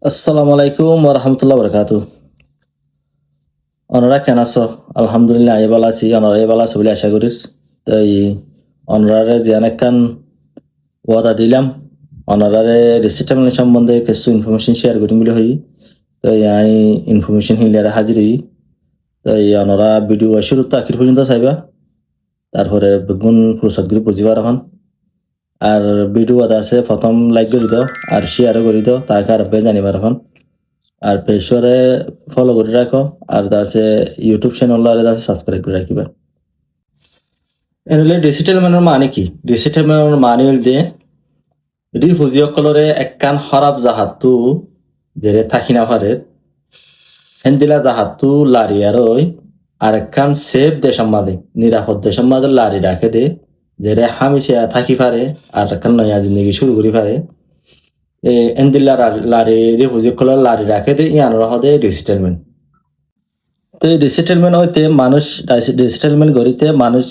আসসালামু আলাইকুম ওয়া রাহমাতুল্লাহি ওয়া বারাকাতুহু। অনরা কেন আছো? আলহামদুলিল্লাহ আমি ভালো আছি। অনরা ভালো আছো বলে আশা করি। তাই অনরারে যে অনেকখান ওয়াদা দিলাম। অনরারে রিসেটেলমেন্ট সম্বন্ধে কিছু ইনফরমেশন শেয়ার করিম বলে হই। তাই আমি ইনফরমেশন হিলিয়ারে হাজির হই। তাই অনরা ভিডিও শুরু তো আখির পর্যন্ত চাইবা। তারপরে বেগুন ফুরসতগুলি বুঝিবার এখন। আর ভিডিও আদা আছে প্রথম লাইক করে দাও আর শেয়ারও করে দাও তাকে আর জানিবার এখন। আর পেশরে ফলো করে রাখো আর আছে ইউটিউব চ্যানেল আর আছে সাবস্ক্রাইব করে রাখিবা এনলে ডিজিটাল মানের মানে কি ডিজিটাল মানের মানে হইতে রিফিউজিসকলরে একখান খরাব জাহাতু যেরে থাকি না পারে হেন্দিলা জাহাতু লারি আর একখান সেফ দেশের মাঝে নিরাপদ দেশের মাঝে লারি রাখে দে যেরে হামিশে থাকি পারে আর একখান নয়া জিন্দগি শুরু করি পারে এন্দিলা লারি রিফিউজিসকলর লারি রাখে দে ইয়ান রহদে ডিজিটালমেন্ট তো এই রিসেটেলমেন্ট হইতে মানুষ রিসেটেলমেন্ট গড়িতে মানুষ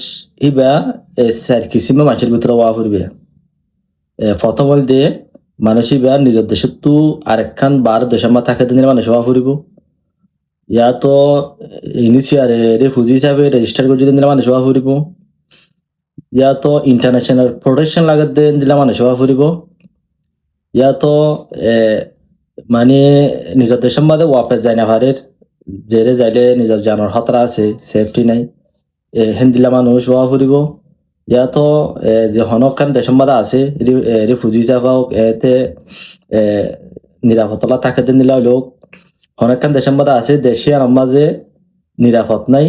ইবা চার কিসিমে মানুষের ভিতরে ওয়া ফুরবে প্রথম হল দিয়ে মানুষ ইবা নিজের দেশের তো আরেকখান বার দেশের মা থাকে দিনের মানুষ ওয়া ফুরিব ইয়া তো ইনিশিয়ারে রেফিউজি হিসাবে রেজিস্টার করে দিলে মানুষ ওয়া ফুরিব ইয়া তো ইন্টারন্যাশনাল প্রোটেকশন লাগাত দিলে মানুষ ওয়া ফুরিব ইয়া তো মানে নিজের দেশের মাঝে ওয়াপেস যায় না ভারের জেরে যাইলে নিজের জানার খতরা আছে সেফটি নাই হেন্দিলা মানুষ ওয়া ফুরিব ইয়া তো যে হনকান দেশের মাঝে আছে রিফিউজি যাবাও এতে নিরাপত্তা থাকে দিলা লোক হনকান দেশের মাঝে আছে দেশে আর মাঝে নিরাপদ নাই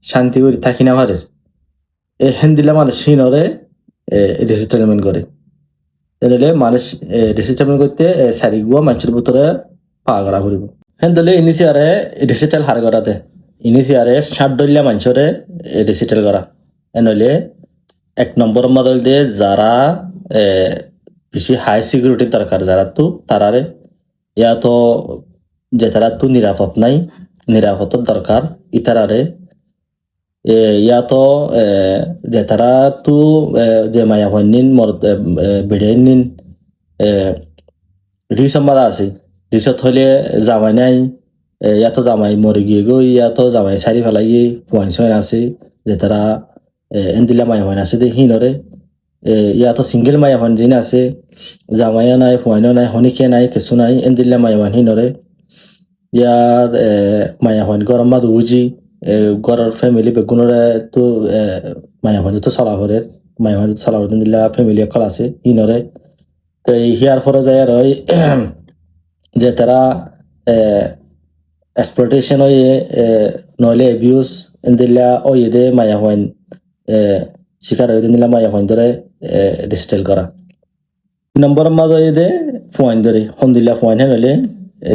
শান্তি করে থাকি না ভারের হেন্দিলা মানুষ সিনরে রিসেটেলমেন্ট করে তাহলে মানুষ রিসেটেলমেন্ট করতে সারি গুয়া মানুষের ভিতরে পা করা ফুরিব হেন্দলে ইনিশিয়ারে ডিজিটাল হার করাতে ইনিশিয়ারে 60 মানুষরে ডিজিটাল করা এনলে এক নম্বর মডেল দিয়ে যারা বেশি হাই সিকিউরিটির দরকার যারা তো তারারে ইয়া তো যে তারা তো নিরাপদ নাই নিরাপত্তার দরকার ইতারারে ইয়া তো যে তারা তো যে মায়া হইনিন মর বেড়ে নিন রিসম্বাদা আছে রিসত হলে জামাই নাই ইয়াতো জামাই মরে গিয়ে গো ইয়াতো জামাই সারি ফেলাই পয়েন্ট সয়েন আছে যে তারা এন্দিলা মাই হইন আছে দে হিনরে ইয়াতো সিঙ্গেল মাই হইন জিন আছে জামাইও নাই পয়েন্টও নাই হনিকে নাই কিছু নাই এন্দিলা মাই হইন হিনরে ইয়ার মায়া হইন গরম মাদ উজি গড়ের ফ্যামিলি বেগুনরে তো মায়া হইন তো চলা ভরে মায়া হইন চলা ভরে দিলা ফ্যামিলি অকল আছে হিনরে তো হিয়ার ফরে যায় আর যে তারা এক্সপ্লটেশন হয়ে নইলে অ্যাবিউজ দিলা ওইদে মায়া হইন শিকার হয়ে দিলা মায়া হইন ধরে ডিজিটাল করা নম্বর মাঝ দে পয়েন্ট ধরে হন দিলা পয়েন্ট হলে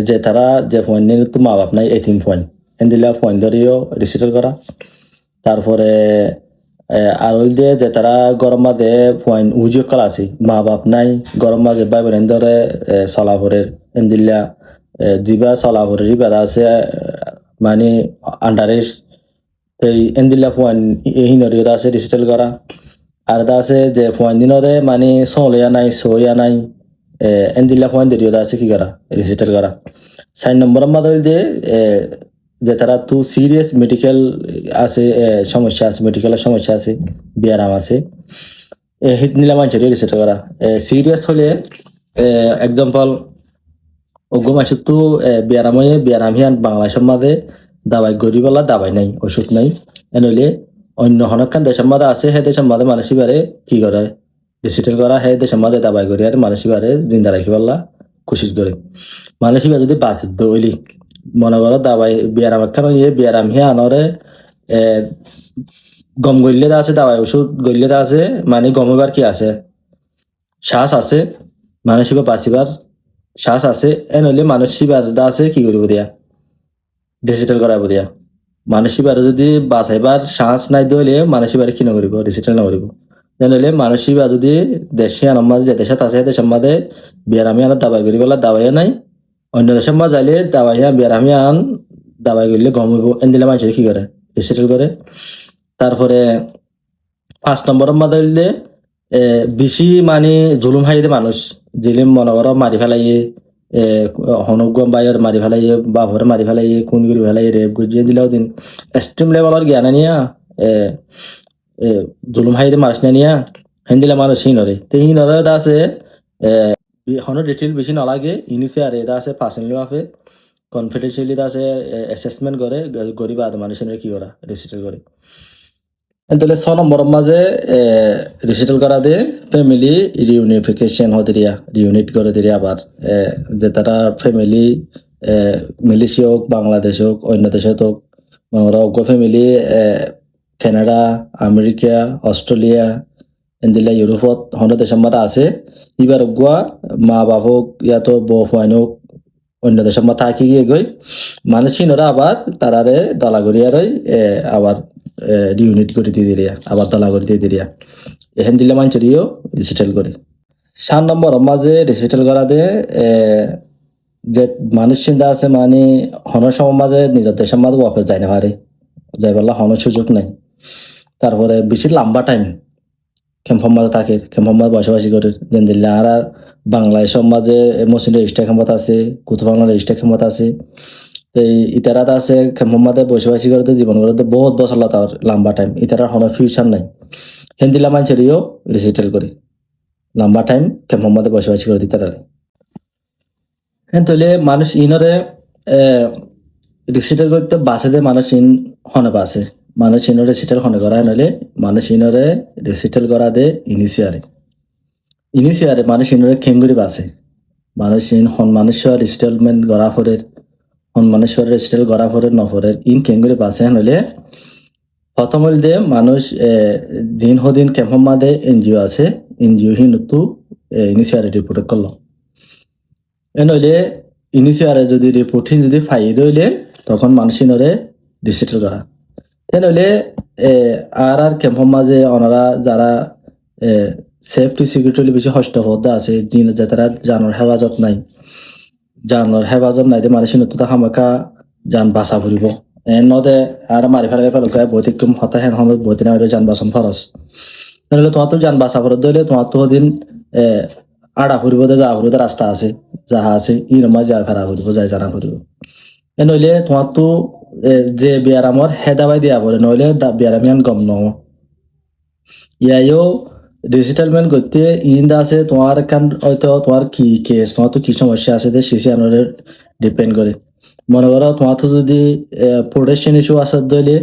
যে তারা যে পয়েন্ট নিয়ে তো মা বাপ নাই এটিম পয়েন্ট দিলা পয়েন্ট ধরেও ডিজিটাল করা তারপরে আর ওই দিয়ে যে তারা গরম মাঝে পয়েন্ট উজিও কলা আছে মা বাপ নাই গরম মাঝে বাই বোন ধরে চলাফরের দিলা দিবা চলাফরের ইবাদা আছে মানে আন্ডারেজ এই এন্দিলা পয়েন্ট এই নদীটা আছে ডিজিটাল করা আর এটা আছে যে পয়েন্ট দিনরে মানে চলিয়া নাই সইয়া নাই এন্দিলা পয়েন্ট দেরিও আছে কি করা ডিজিটাল করা 4 নম্বর মাদল যে তারা তো সিরিয়াস মেডিকেল আছে সমস্যা আছে মেডিকেলের সমস্যা আছে ব্যায়াম আছে হিট নিলাম মানুষের রিসেট করা সিরিয়াস হলে এক্সাম্পল ওগো মাসে তো ব্যায়াম হিয়ান বাংলাদেশের মাঝে দাবাই গরিবেলা দাবাই নাই ওষুধ নাই এনলে অন্য হনকান দেশের মাঝে আছে সেই দেশের মাঝে মানুষই বারে কি করে ডিজিটাল করা সেই দেশের মাঝে দাবাই করি আর মানুষই বারে জিন্দা রাখি পারলা কোশিশ করে মানুষই যদি বাঁচিত দইলি মনে করো দাবাই ব্যায়াম একখান ব্যায়াম হিয়া আনরে গম গইলে আছে দাবাই ওষুধ গইলে আছে মানে গমবার কি আছে শ্বাস আছে মানুষই বাঁচিবার শ্বাস আছে এনলে মানুষই বারটা আছে কি করিব দিয়া ডিজিটাল করাবো দিয়া মানুষই বারে যদি বাঁচাইবার শ্বাস নাই দিলে মানুষই বারে কি নকরিব ডিজিটাল নকরিব জানিলে মানুষই বা যদি দেশে আনার মাঝে যে দেশত আছে দেশের মাঝে বিয়ারামি আনার দাবাই করি বলা দাবাই নাই অন্য দেশের মাঝে যাইলে দাবাই বিয়ারামি আন দাবাই করলে গম হইব এন দিলে মানুষ কি করে ডিজিটাল করে তারপরে 5 নম্বরের মাঝে দিলে বেশি মানে জুলুম হাইদে মানুষ জিলিম মনে করো মারি ফেলাইয়ে হনগুয়াম বাইর মারি ফেলাই বাপরে মারি ফেলাই কোন করে ফেলাই রেপ গুজিয়ে দিলেও দিন এক্সট্রিম লেভেলের জ্ঞান নিয়া জুলুম হাইতে মানুষ নিয়া হেন্দিলে মানুষ হিনরে তো হিনরে আছে হন ডিটেল বেশি নালাগে ইনিশিয়ার এটা আছে পার্সোনালি ভাবে কনফিডেন্সিয়ালি আছে অ্যাসেসমেন্ট করে গরিব আদ মানুষের কি করা রিসিটেল করে তাহলে 6 নম্বরের মাঝে রিসিটেল করা দে ফ্যামিলি রিউনিফিকেশন হতে দিয়া রিউনিট করে দিয়ে আবার যে তারা ফ্যামিলি মালয়েশিয়া হোক বাংলাদেশ হোক অন্য দেশে হোক আমরা ফ্যামিলি কানাডা আমেরিকা অস্ট্রেলিয়া এন্দিলা ইউরোপত হন্ড দেশের মধ্যে আছে এবার গোয়া মা বাপ হোক ইয়াতো বউ ফাইন হোক অন্য দেশের মধ্যে থাকি গিয়ে গই মানুষ চিনরা আবার তারারে দলাগড়িয়ারই আবার রিউনিট করে দিয়ে দিয়া আবার দলাগড়ি দিয়ে দিয়া এখান দিলে মানুষেরও রিসেটেল করে 7 নম্বর মাঝে রিসেটেল করা দে যে মানুষ চিন্তা আছে মানে হনের সময় মাঝে নিজের দেশের মাঝে ওয়াপস যায় না পারে যাই বললা হনের সুযোগ নাই তারপরে বেশি লম্বা টাইম ক্যাম্পের মাঝে থাকে ক্যাম্পের মাঝে বসবাসী করে যেন দিল্লি আর বাংলাদেশের মাঝে মুসলিম রেজিস্টার ক্ষমতা আছে কুতু বাংলা রেজিস্টার ক্ষমতা আছে এই ইতারাত আছে ক্যাম্পের মাঝে বসবাসী করতে জীবন করতে বহুত বছর তার লম্বা টাইম ইতারার হনের ফিউচার নাই হেন্দিলা মানুষেরও রিসেটেল করে লম্বা টাইম ক্যাম্পের মাঝে বসবাসী করে দিতে পারে হ্যাঁ তাহলে মানুষ ইনরে রিসিটেল করতে বাসে দে মানুষ ইন হনে বাসে মানুষ ইনরে রিসিটেল হনে করা নইলে মানুষ ইনরে রিসিটেল করা দে ইনিশিয়ারে মানুষ ইনরে খেঙ্গুরি বাসে মানুষ ইন হন মানুষের রিসেটেলমেন্ট করা ফরের হন মানুষের রিসিটেল করা ফরের নফরের ইন খেঙ্গুরি বাসে নইলে প্রথম হল যে মানুষ জিন হদিন ক্যাম্পের মাঝে এনজিও আছে এনজিও হিন তো ইনিশিয়ারে রিপোর্ট করলো নইলে ইনিশিয়ারে যদি রিপোর্টিং যদি ফাইদ হইলে তখন মানুষিনরে রিসেটেল করা নইলে আর ক্যাম্পের মাঝে ওনারা যারা সেফটি সিকিউরিটি বেশি হস্তপদ্ধ আছে যে তারা জানোর হেফাজত নাই যে মানুষের নতুন হামাকা যান বাঁচা ফুরিব নদে আর মারি ফেলে ফেলকায় বৈতিক্রম হতা হেন হল বৈতিনা যান বাঁচন ফরস নইলে তোমার তো যান বাঁচা ফরত দইলে তোমার তো দিন আড়া ফুরিব যা ফুরিব রাস্তা আছে যাহা আছে ই নমায় যা ফেরা ফুরিব যাই জানা ফুরিব নইলে তোমার তো যে বিয়ারামর হেদাবাই দিয়া পড়ে নইলে বিয়ারামিয়ান গম ন ইয়াইও ডিজিটালমেন্ট করতে ইন্দা আছে তোমার কান হয়তো তোমার কি কেস তোমার তো কি সমস্যা আছে সিসি আনোরে ডিপেন্ড করে মনে করো তোমার তো যদি প্রোটেকশন ইস্যু আছে দইলে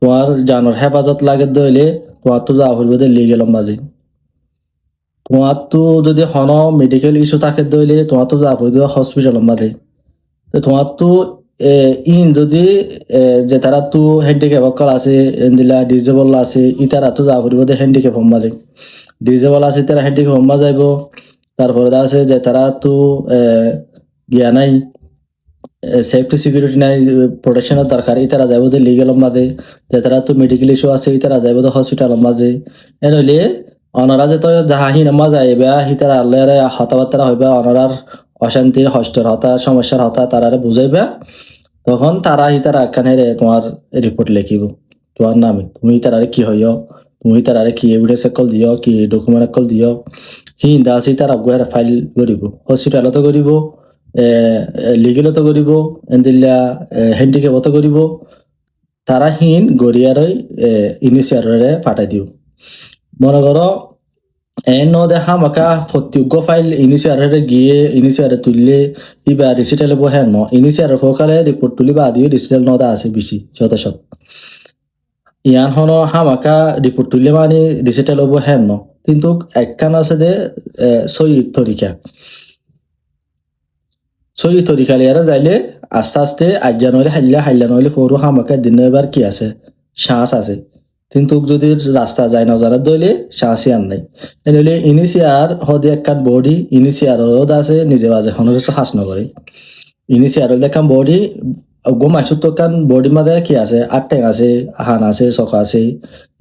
তোমার জানোর হেফাজত লাগে দইলে তোমার তো যা ফুরিব লিগেল মাঝে তোমার তো যদি হন মেডিকেল ইস্যু থাকে দইলে তোমার তো যা ফুরিব হসপিটাল মাঝে তোমার তো ইন যদি যে তারা তো হ্যান্ডিক্যাপ অকল আছে দিলা ডিজেবল আছে ইতারা তো যা ফুরিব হ্যান্ডিক্যাপ হম্মা দে ডিজেবল আছে তারা হ্যান্ডিক্যাপ হম্মা যাইব তারপরে আছে যে তারা তো গিয়া নাই সেফটি সিকিউরিটি নাই প্রোটেকশনের দরকার ইতারা যাইব লিগেল মাঝে যে তারা তো মেডিকেল ইস্যু আছে ইতারা যাইব হসপিটাল মাঝে এনইলে অনারা যে তো যাহাহি নামা যাইবা হিতারা আল্লাহরে হতাবার্তা হইবা অনারার অশান্তির হস্তের হতা সমস্যার হতা তারারে বুঝাইবা তখন তারা হিতারা একখানে তোমার রিপোর্ট লিখিব তোমার নামে তুমি তারারে কি হইও তুমি তারারে কি এভিডেন্স কল দিও কি ডকুমেন্ট কল দিও হিন্দা আছে তারা গুয়ার ফাইল করিব হসপিটালতো করিব লিগেলতো করিব এন্দিলা হ্যান্ডিক্যাপতো করিব তারা হিন গড়িয়ারই ইনিশিয়ারে পাঠাই দিব মনে করো নদে হামাকা প্রত্যেক ফাইল ইনিশিয়ারে গিয়ে ইনিশিয়ারে তুললে ইবা রিসিটেল হ্যাঁ ন ইনিশিয়ারে ফকালে রিপোর্ট তুলিবা আদিও রিসিটেল নদা আছে বেশি শত ইয়ান হন হামাকা রিপোর্ট তুললে মানে রিসিটেল হবো হ্যাঁ ন কিন্তু একখান আছে যে সই তরিকা লিয়ারা যাইলে আস্তে আস্তে আজ্ঞা নইলে হাইলা নইলে ফরু হামাকা দিন এবার কি আছে শ্বাস আছে কিন্তু যদি রাস্তা যায় না জানার দইলে শ্বাসই আর নাই নইলে ইনিশিয়ার হদে একখান বডি ইনিশিয়ার রোদ আছে নিজে বাজে হন কিছু হাস নকরে ইনিশিয়ার দেখান বডি গোমাইছো তো কান বডি মাঝে কি আছে আটটেং আছে হান আছে চকা আছে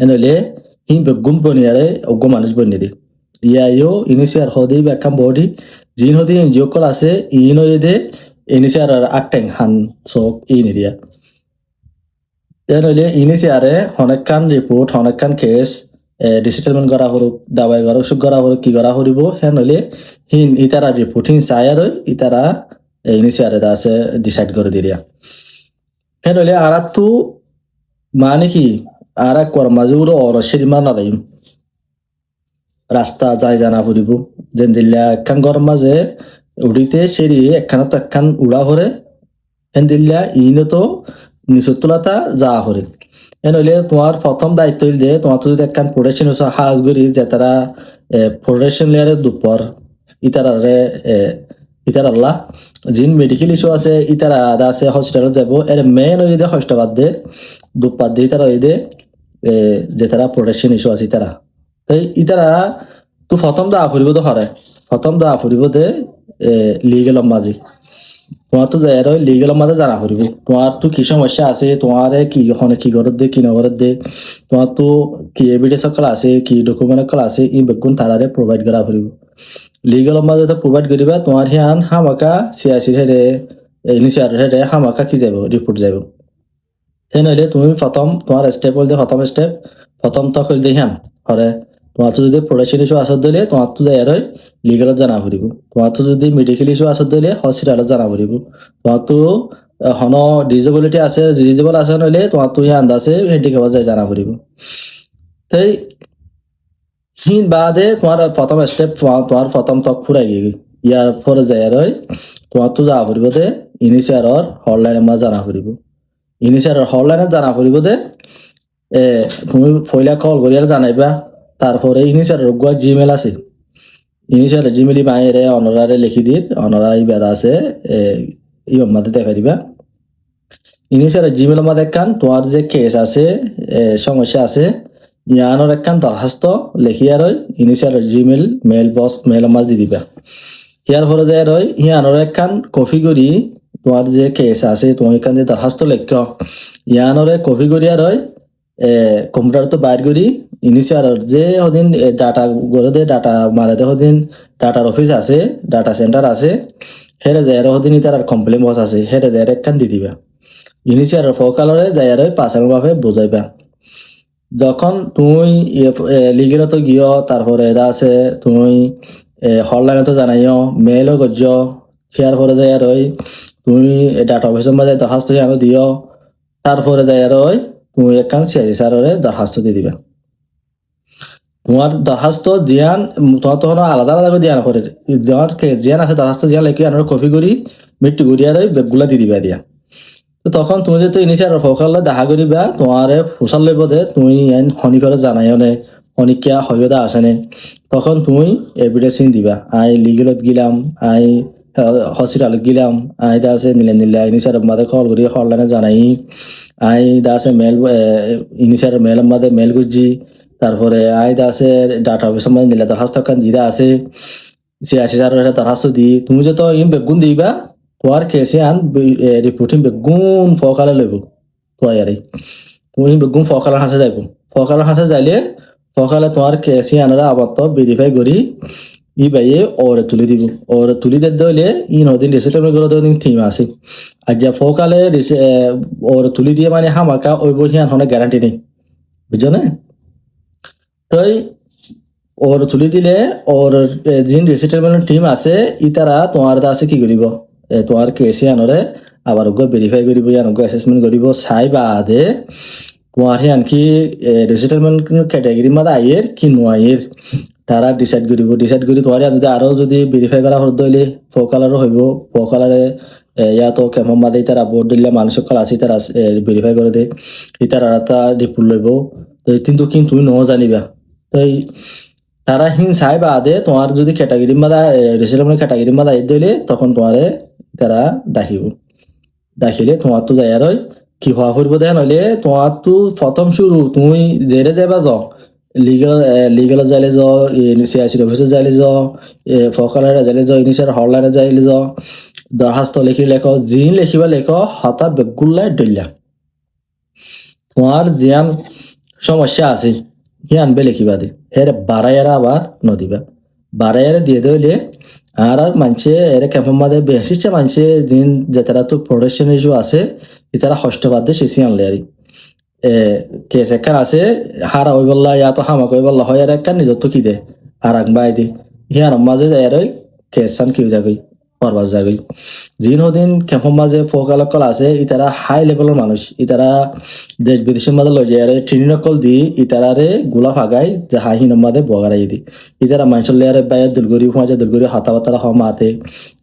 নইলে হি গুম বনিয়ারে অজ্ঞ মানুষ বনি দি ইয়াইও ইনিশিয়ার হদে একখান বডি জিন হদে এনজিও কল আছে ইন হয়ে ইনিশিয়ার আটটেং হান চক ইন এরিয়া নইলে ইনিশিয়ারে অনেকখান রিপোর্ট অনেকখান কেস রিসেটেলমেন্ট করা হোক দাবাই করা অসুখ করা হোক কি করা হরিব হ্যাঁ নইলে হিন ইতারা রিপোর্টিং চাই আর ইতারা ইনিশিয়ারে আছে ডিসাইড করে দিয়া হ্যাঁ নইলে আর তো মানে কি আর কর্মাজুর অরসের মা না দাইম রাস্তা যাই জানা ফুরিব যেন দিল্লা একখান গরম মাঝে উড়িতে সেরি একখানা তো একখান উড়া হরে হেন দিল্লা ইনো তো নিচুর তোলাতা যা হরে এন হইলে তোমার প্রথম দায়িত্ব হইল যে তোমার তো যদি একখান প্রোডাকশন হচ্ছে হাজ গরি যে তারা প্রোডাকশন লেয়ারের দুপর ইতারারে ইতারাল্লা জিন মেডিকেল ইস্যু আছে ইতারা আদা আছে হসপিটালত যাব এর মেন হয়ে দে হস্টাবাদ দে দুপাত দিয়ে তারা হয়ে দে যে তারা প্রোডাকশন ইস্যু আছে ইতারা তাই ইতারা তো প্রথম দা ফুরিব তো হরে প্রথম দা ফুরিব দে লিগেল মাঝে তোমার তো এর লিগেল মাঝে জানা ফুরিব তোমার তো কি সমস্যা আছে তোমার কি হনে কি ঘরত দে কি নগরত দে তোমার তো কি এভিডেন্স সকল আছে কি ডকুমেন্ট সকল আছে ই বেগুন তারারে প্রোভাইড করা ফুরিব লিগেল মাঝে তো প্রোভাইড করিবা তোমার হিয়ান হামাকা সিয়াসির হেরে ইনিশিয়ার হেরে হামাকা কি যাব রিপোর্ট যাব সেই নইলে তুমি প্রথম তোমার স্টেপ হল প্রথম স্টেপ প্রথম তক হইল হিয়ান হরে তোমার তো যদি প্রোডাকশন ইস্যু আসত দিলে তোমার তো যাই আর লিগেলত জানা ফুরিব তোমার তো যদি মেডিকেল ইস্যু আসত দিলে হসপিটালত জানা ফুরিব তোমার তো হন ডিজেবিলিটি আছে ডিজেবল আছে নইলে তোমার তো হিয়ান আছে হ্যান্ডিক্যাপ যায় জানা ফুরিব তাই হিন বাদে তোমার প্রথম স্টেপ তোমার প্রথম তক ফুরাই গিয়ে ইয়ার পরে যাই আর তোমার তো যাওয়া ফুরিব দে ইনিশিয়ারর হটলাইনের মাঝে জানা ফুরিব ইনিশিয়ারর হটলাইনে জানা ফুরিব দে তুমি পয়লা কল করিয়া জানাইবা তারপরে ইনিশিয়ার গুয়া জিমেল আছে ইনিশিয়ার জিমেলি মায়েরে অনরারে লিখি দিন অনরা এই বেদা আছে ইমার মাঝে দেখা দিবা ইনিশিয়ার জিমেল মাঝে একখান তোমার যে কেস আছে সমস্যা আছে ইয়ানোর একখান দরখাস্ত লিখিয়া রই ইনিশিয়ার জিমেল মেল বক্স মেল মাঝ দি দিবা ইয়ার পরে যায় রই ইয়ানোর একখান কপি করি তোমার যে কেস আছে তোমার এখান যে দরখাস্ত লেখ ইয়ানোরে কপি করিয়া রই কম্পিউটার তো বাইর করি ইনিশিয়ার যে হদিন ডাটা গড়ে দে ডাটা মারাতে হদিন ডাটার অফিস আছে ডাটা সেন্টার আছে হেরে যায় হদিন তার কমপ্লেন বক্স আছে হেরে যায় একখান দি দিবা ইনিশিয়ার ফকালরে যায় আর পাঁচার ভাবে বুঝাইবা যখন তুমি লিগেলত গিয়ে তারপরে এটা আছে তুমি হটলাইনতো জানাইও মেইলও করছ শেয়ার করে যায় আর তুমি ডাটা অফিসের মাঝে দরখাস্ত আনো দিও তারপরে যায় আর তুমি একখান সিআইসি স্যারের দরখাস্ত দিয়ে দিবা তোমার দরখাস্ত জিয়ান তোমার তখন আলাদা আলাদা করে দিয়ান করে তোমার জিয়ান আছে দরখাস্ত জিয়ান লেখি আনার কপি করি মৃত্যু করি আর বেগগুলা দিয়ে দিবা দিয়া তো তখন তুমি যেহেতু ইনিশিয়ার ফকালে দেখা করিবা তোমার ফুসাল লইব দে তুমি শনি করে জানাইও নে শনিকিয়া সহ্যতা আছে নে তখন তুমি এভিডেন্সিং দিবা আই লিগেলত গিলাম আই হসপিটালত গিলাম আই দা আছে নিলে ইনিশিয়ার মাঝে কল করি হটলাইনে জানাই আই দা আছে মেল ইনিশিয়ার মেল মাঝে মেল করছি তারপরে আই দা আছে ডাটা অফিসের মাঝে নিলে দরখাস্ত খান দিদা আছে সিআইসি স্যারের দরখাস্ত দি তুমি যে তো ইন বেগুন দিবা তোমার কেসে আন রিপোর্টিং বেগুন ফকালে লইব তৈয়ারি তুমি বেগুন ফকালের হাসে যাইব ফকালের হাসে যাইলে ফকালে তোমার কেসে আনারা আবার তো ভেরিফাই করি ই বাইয়ে ওরে তুলি দিব ওরে তুলি দিতে হইলে ই নদিন রিসেটেলমেন্ট করে দিন টিম আছে আর যা ফকালে ওরে তুলি দিয়ে মানে হামাকা ওই বই হিয়ান হনে গ্যারান্টি নেই বুঝছো না তাই ওর তুলি দিলে ওর যিন রিসেটেলমেন্ট টিম আছে ইতারা তোমার আছে কি করিব তোমার কেসে আনরে আবার ভেরিফাই করিব অ্যাসেসমেন্ট করিব চাই বাদে তোমার আনকি রিসেটেলমেন্ট ক্যাটাগরি মাদা আইয়ের কি নোয়াইয়ের তারা ডিসাইড করি তোমার যদি আরো যদি ভেরিফাই করা হতে হইলে ফকালারও হইব ফকালারে ইয়াতো কেমন মাদে তারা বোর্ড দিলে মানুষ সকল আছে তারা ভেরিফাই করে দে ইতারা তা রিপোর্ট লইব তো কিন্তু তুমি ন জানিবা তাই তারা হিন চাই বাদে তোমার যদি ক্যাটাগরি মাদা রিসেটেলমেন্ট ক্যাটাগরি মাদা আই দিলে তখন তোমারে তারা ডাকিলে তোমার তো যাই আর কি হওয়া ফুরব দেয় নইলে তোমার তো প্রথম শুরু তুমি জেরে যাইবা যাও লিগেলত যাইলে যাও সিআইসির অফিসে যাইলে যাও ফকালারে যাইলে যাও ইনিশিয়ার হটলাইনে যাইলে যাও দরখাস্ত লিখি লেখো জিন লিখিবা লেখো হতা বেগুল্লাই ডইলা তোমার জিয়ান সমস্যা আছে হিয়ানবে লিখিবা দে এর বারাইয়ারা আবার নদিবা বারাইয়ারে দিয়ে দিলে আর মানছে এর কেমন মাদে বেশিছে মানছে দিন যে তারা তো প্রোডাকশন ইস্যু আছে তারা হস্তবাদ দিয়ে শেষে আনলে আর কেস একখান আছে হারা হই বললা ইয়া তো হামা কই বললা হয় আর একখান নিজত তো কি দে আর আগ বাই দি হিয়ার মাঝে যায় আর কেস সান কিউ যাগই পরবাস যাগই জিন হদিন ক্যাম্পের মাঝে ফোকালকল আছে ইতারা হাই লেভেলের মানুষ ইতারা দেশ বিদেশের মাঝে লই যায় ট্রেনিনকল দি ইতারারে গুলা ফাগাই যে হাহিনের মাঝে বগারাই দি ইতারা মানুষের লেয়ারে বাইরে দুলগরি সমাজে দুলগরি হাতাবাতারা হমাতে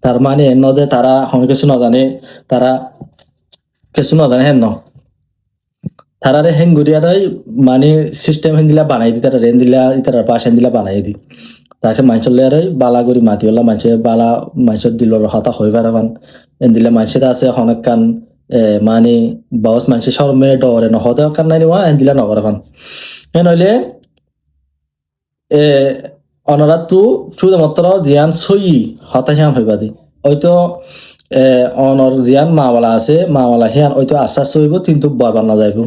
তার মানে এর নদে তারা হন কিছু নজানে তারা কিছু নজানে হেন ন তারারে হেন গুড়িয়ারাই মানে সিস্টেম হেন দিলা বানাই দি তারা রেন দিলা ইতারা পাশ হেন দিলা বানাই দি তাকে মানুষের লেয়ারে বালা করি মাতি হলা মানুষের বালা মানুষের দিলর হতা হই পারাবান এন দিলে মানুষের আছে অনেক কান মানে বাউস মানুষের শর্মে ডরে নহদে কান নাই নিওয়া এন দিলা নগরাবান হেন হইলে এ অনরা তু শুধুমাত্র জিয়ান সই হতাশান হইবা দি হয়তো অনর জিয়ান মাওয়ালা আছে মাওয়ালা হিয়ান হয়তো আশ্বাস হইব কিন্তু বরবার না যাইব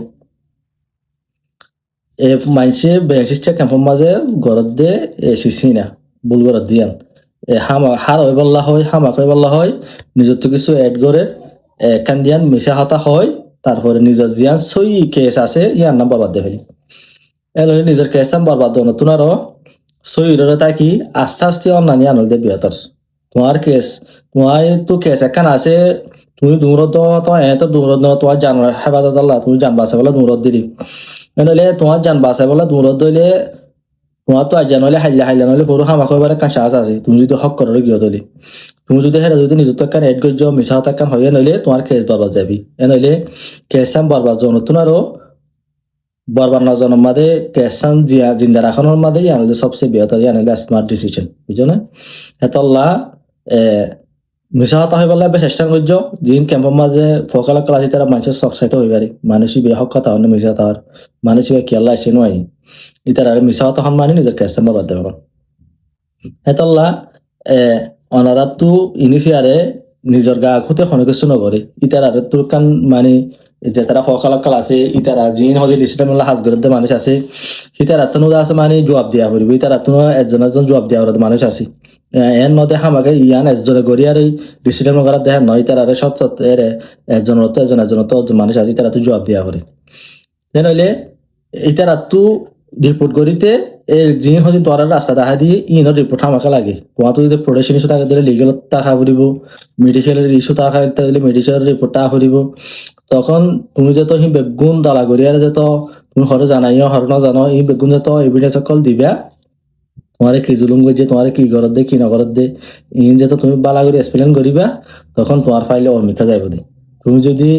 এ মাইসে বেশিসটা ক্যাম্পের মাঝে গরত দে এসিসি না ভুল গরত দিয়ান হামা হার হই বললা হয় হামা কই বললা হয় নিজের তো কিছু এড করে কান দিয়ান মিশা হতা হয় তারপরে নিজের জিয়ান সই কেস আছে ইয়ার নাম বরবাদ দে ফেলি এলো নিজের কেস নাম বরবাদ দেওয়া নতুন আরো সই রে তাকি আস্তে আস্তে অন্যান্য আনল দে বিয়াতর তোমার কেস তোমার তো কেস একখান আছে তুমি দূরত তো এত দূরত তোমার জানার হেফাজত আল্লাহ তুমি জান বাসা বলে দূরত দিলি নইলে তোমার জান বাসা বলে দূরত দইলে তোমার তো আজ নইলে হাইলা হাইলা নইলে পুরো হামা কইবার একটা সাহস আছে তুমি যদি হক করো গিয়ে দলি তুমি যদি হেরা যদি নিজত একখান এড করছো মিশা হত একখান হয়ে নইলে তোমার কেস বরবাদ যাবি এ নইলে কেসাম বরবাদ নতুন আরো বরবার না জন্ম মাদে কেসাম জিন্দা রাখানোর মাদে ইয়ানলে সবচেয়ে বৃহত্তর ইয়ানলে স্মার্ট ডিসিশন বুঝছো না এতল্লা মিশা হতা হয়ে বললে চেষ্টা করছো জিন ক্যাম্পের মাঝে ফকাল ক্লাসে তারা মানুষের সবসাইতে হয়ে পারে মানুষই বে হক কথা হন মিশা হতা হওয়ার মানুষই কি আল্লাহ এসে নয় ইতারা মিশা হতা হন মানে নিজের কেসাম বরবাদ দেবে এতল্লা অনারা তো ইনিশিয়ারে নিজের গা খুঁতে কোনো কিছু নকরে ইতারা তোর কান মানে যে তারা ফকালাকাল আছে ইতারা জিন হজে ইসলামুল্লাহ হাজ গরদ্দে মানুষ আছে ইতারা তো আছে মানে জবাব দিয়া করিব ইতারা তো একজন একজন জবাব দিয়া মানুষ আছে এর মধ্যে হামাকে ইয়ান একজনে গড়িয়ার এই ডিসিশন করার দেখেন নয় তারা সব এর একজনের তো একজন তো মানুষ আছে তারা তো জবাব দিয়া করে হইলে ইতারা তো রিপোর্ট করিতে এই জিন হদিন তোর রাস্তা দেখা দিয়ে ইনের রিপোর্ট আমাকে লাগে তোমার তো যদি প্রোডাকশন ইস্যু টাকা দিলে লিগেল টাকা ফুরিব মেডিকেলের ইস্যু টাকা দিলে মেডিকেলের রিপোর্ট টাকা ফুরিব তখন তুমি যত হি বেগুন দালা গড়িয়ার যত তুমি হরে জানাইও হর না জানো এই বেগুন যত এভিডেন্স সকল দিবা তোমারে কি জুলুম করছে তোমারে কি গরত দে কি নগরত দে ইন যত তুমি বালা করে এক্সপ্লেন করিবা তখন তোমার ফাইলে অমিকা যাইব দে তুমি যদি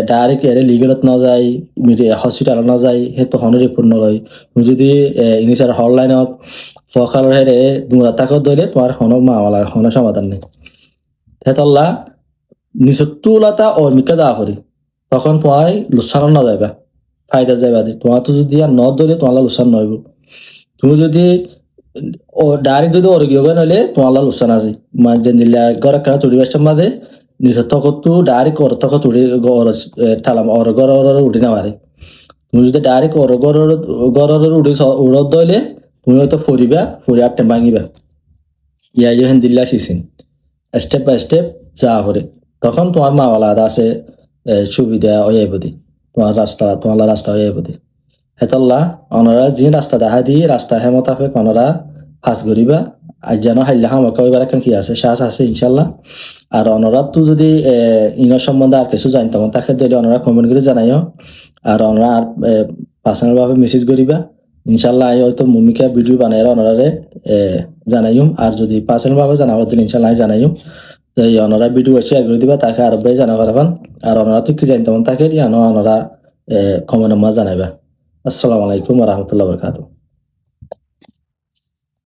ডাইরেক্ট এর লিগেলত না যাই হসপিটাল না যাই সে তখন রিপোর্ট নলয় তুমি যদি ইনিশিয়াল হটলাইনত ফকালৰ হেৰে দুরা তাকত দইলে তোমার হন মামলা হন সমাধান নেই হেতল্লা নিচতুলতা অমিকা যা করি তখন তোমার লোকসান না যাইবা ফায়দা যাইবা দি তোমার তো যদি আর ন দইলে তোমার লোকসান নইব তুমি যদি ও ডাইরেক্ট যদি অরগিয়ে নইলে তোমার লোকসান আছে মানে দিলে গড় কেন তুড়ি বাসটার মাঝে নিজের তকতো ডাইরেক্ট ওর তকত উড়ি ঠালাম ওর গড় উঠি না পারে তুমি যদি ডাইরেক্ট ওর গড় উড়ি উড়ত দইলে তুমি হয়তো ফরিবা ফরি আটটা ভাঙিবা ইয়াই যে দিল্লা শিসিন স্টেপ বাই স্টেপ যা করে তখন তোমার মাওয়ালা আছে সুবিধা হয়ে দি তোমার রাস্তা হয়ে দি হেতল্লা অনরা যে রাস্তা দেখা দিয়ে রাস্তা হেমতাফেক অনরা ফাঁস করিবা আর যেন হাইলে হামাকা ওইবার কি আছে শ্বাস আছে ইনশাল্লাহ আর অনরা তো যদি ইনার সম্বন্ধে আর কিছু জানতাম তাকে দিলে অনরা কমেন্ট করে জানাইও আর অনরা আর পার্সোনাল ভাবে মেসেজ করিবা ইনশাল্লাহ হয়তো ভূমিকা ভিডিও বানাই অনরারে জানাইম আর যদি পার্সোনাল ভাবে জানাবার দিন ইনশাল্লাহ জানাইম তো এই অনরা ভিডিও শেয়ার করে দিবা তাকে আরো ভাই জানাবার পারবেন আর অনরা তো কি জানতাম তাকে অনরা কমেন্টের মাঝে জানাইবা আসসালামু আলাইকুম ওয়া রাহমাতুল্লাহি ওয়া বারাকাতুহু